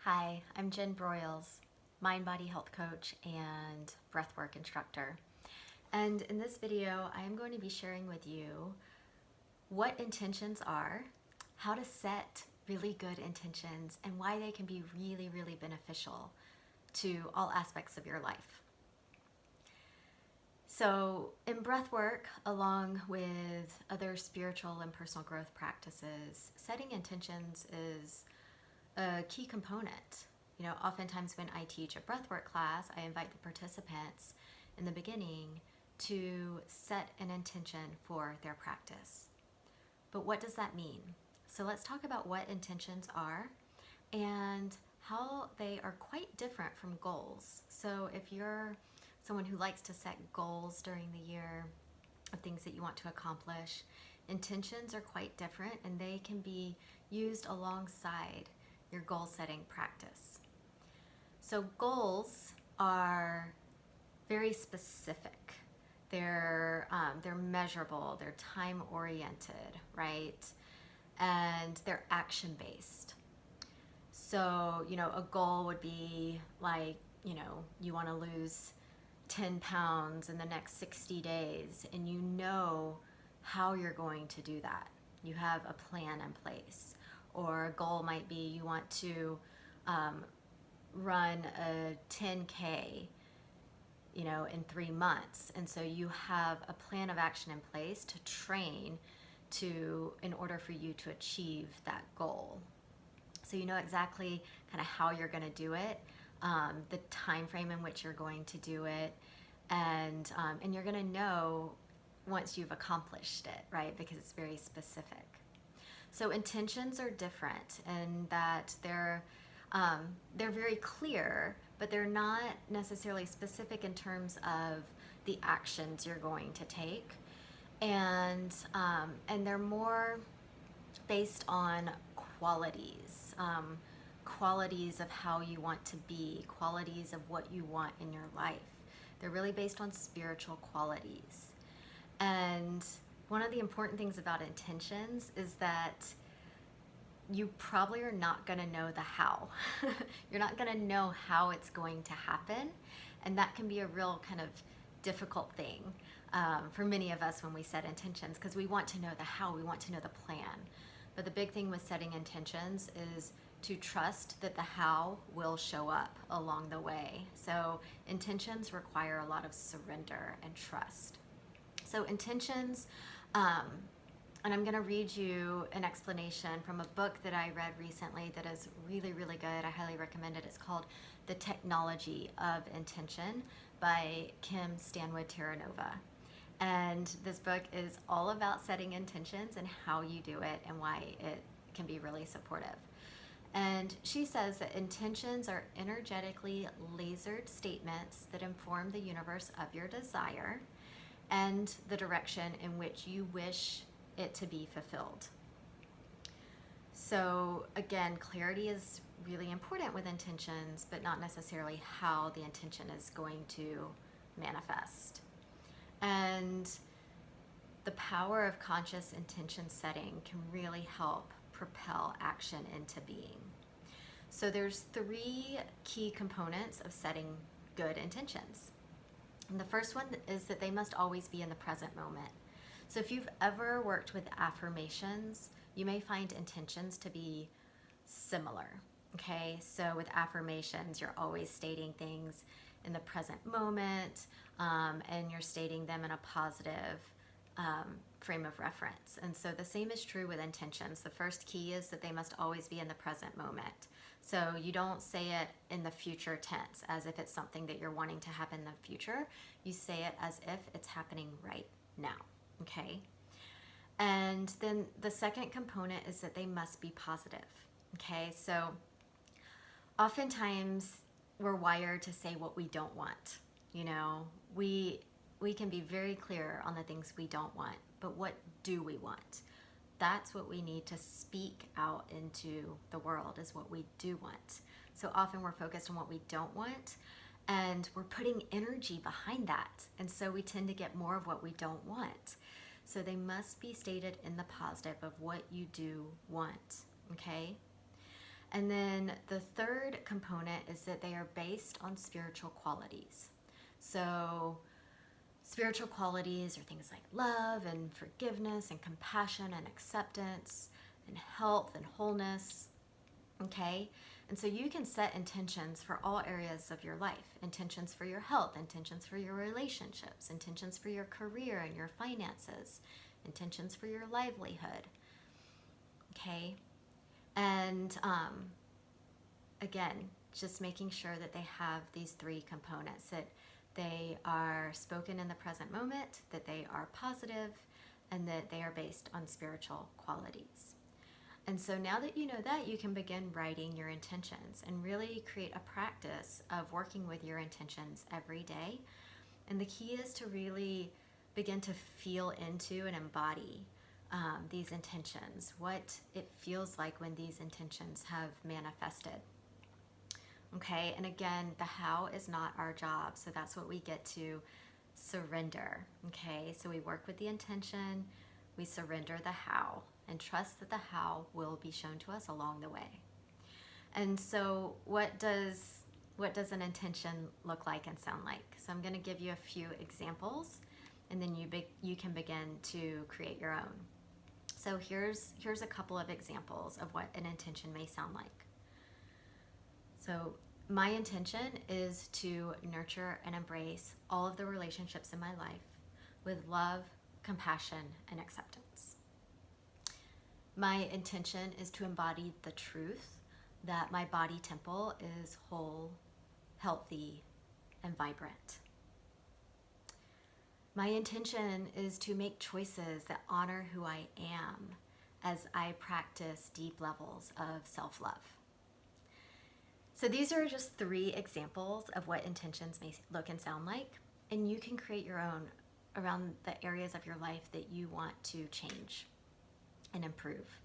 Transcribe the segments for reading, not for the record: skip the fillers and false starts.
Hi, I'm Jen Broyles, mind body health coach and breathwork instructor. And in this video, I am going to be sharing with you what intentions are, how to set really good intentions, and why they can be really, really beneficial to all aspects of your life. So, in breathwork, along with other spiritual and personal growth practices, setting intentions is a key component. Oftentimes when I teach a breathwork class, I invite the participants in the beginning to set an intention for their practice. But what does that mean? So let's talk about what intentions are and how they are quite different from goals. So if you're someone who likes to set goals during the year of things that you want to accomplish, intentions are quite different and they can be used alongside your goal setting practice. So goals are very specific. They're measurable. They're time oriented, right? And they're action based. So a goal would be like you want to lose 10 pounds in the next 60 days, and you know how you're going to do that. You have a plan in place. Or a goal might be you want to run a 10K, in 3 months. And so you have a plan of action in place to train in order for you to achieve that goal. So you know exactly kind of how you're going to do it, the time frame in which you're going to do it, and you're going to know once you've accomplished it, right? Because it's very specific. So intentions are different in that they're very clear, but they're not necessarily specific in terms of the actions you're going to take, and they're more based on qualities, qualities of how you want to be, qualities of what you want in your life. They're really based on spiritual qualities. And one of the important things about intentions is that you probably are not going to know the how. You're not going to know how it's going to happen. And that can be a real kind of difficult thing for many of us when we set intentions, because we want to know the how, we want to know the plan. But the big thing with setting intentions is to trust that the how will show up along the way. So intentions require a lot of surrender and trust. So intentions, and I'm going to read you an explanation from a book that I read recently that is really, really good. I highly recommend it. It's called The Technology of Intention by Kim Stanwood Terranova. And this book is all about setting intentions and how you do it and why it can be really supportive. And she says that intentions are energetically lasered statements that inform the universe of your desire and the direction in which you wish it to be fulfilled. So again, clarity is really important with intentions, but not necessarily how the intention is going to manifest. And the power of conscious intention setting can really help propel action into being. So there's 3 key components of setting good intentions. And the first one is that they must always be in the present moment. So if you've ever worked with affirmations, you may find intentions to be similar. Okay, so with affirmations, you're always stating things in the present moment, and you're stating them in a positive frame of reference. And so the same is true with intentions. The first key is that they must always be in the present moment. So you don't say it in the future tense as if it's something that you're wanting to happen in the future. You say it as if it's happening right now. Okay? And then the second component is that they must be positive. Okay? So oftentimes we're wired to say what we don't want. We can be very clear on the things we don't want, but what do we want? That's what we need to speak out into the world, is what we do want. So often we're focused on what we don't want, and we're putting energy behind that. And so we tend to get more of what we don't want. So they must be stated in the positive of what you do want, okay? And then the third component is that they are based on spiritual qualities. So spiritual qualities are things like love and forgiveness and compassion and acceptance and health and wholeness. Okay? And so you can set intentions for all areas of your life, intentions for your health, intentions for your relationships, intentions for your career and your finances, intentions for your livelihood. Okay? And again, just making sure that they have these three components, that they are spoken in the present moment, that they are positive, and that they are based on spiritual qualities. And so now that you know that, you can begin writing your intentions and really create a practice of working with your intentions every day. And the key is to really begin to feel into and embody these intentions, what it feels like when these intentions have manifested. Okay, and again, the how is not our job, so that's what we get to surrender. Okay, so we work with the intention, we surrender the how, and trust that the how will be shown to us along the way. And so what does an intention look like and sound like? So I'm going to give you a few examples, and then you can begin to create your own. So here's a couple of examples of what an intention may sound like. So my intention is to nurture and embrace all of the relationships in my life with love, compassion, and acceptance. My intention is to embody the truth that my body temple is whole, healthy, and vibrant. My intention is to make choices that honor who I am as I practice deep levels of self-love. So these are just 3 examples of what intentions may look and sound like, and you can create your own around the areas of your life that you want to change and improve.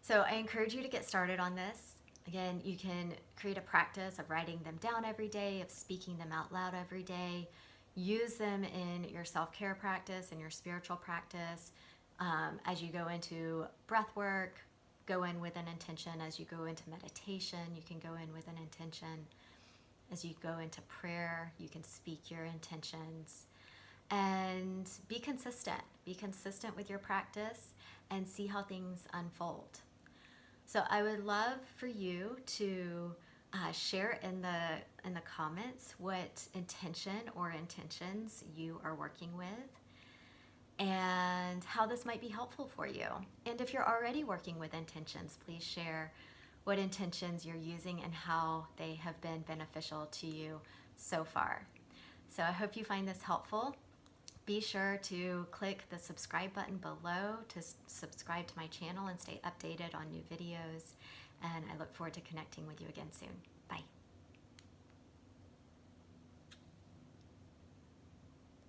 So I encourage you to get started on this. Again, you can create a practice of writing them down every day, of speaking them out loud every day. Use them in your self-care practice and your spiritual practice. As you go into breath work, go in with an intention. As you go into meditation, you can go in with an intention. As you go into prayer, you can speak your intentions. And be consistent. Be consistent with your practice and see how things unfold. So I would love for you to share in the comments what intention or intentions you are working with and how this might be helpful for you. And if you're already working with intentions, please share what intentions you're using and how they have been beneficial to you so far. So I hope you find this helpful. Be sure to click the subscribe button below to subscribe to my channel and stay updated on new videos. And I look forward to connecting with you again soon. Bye.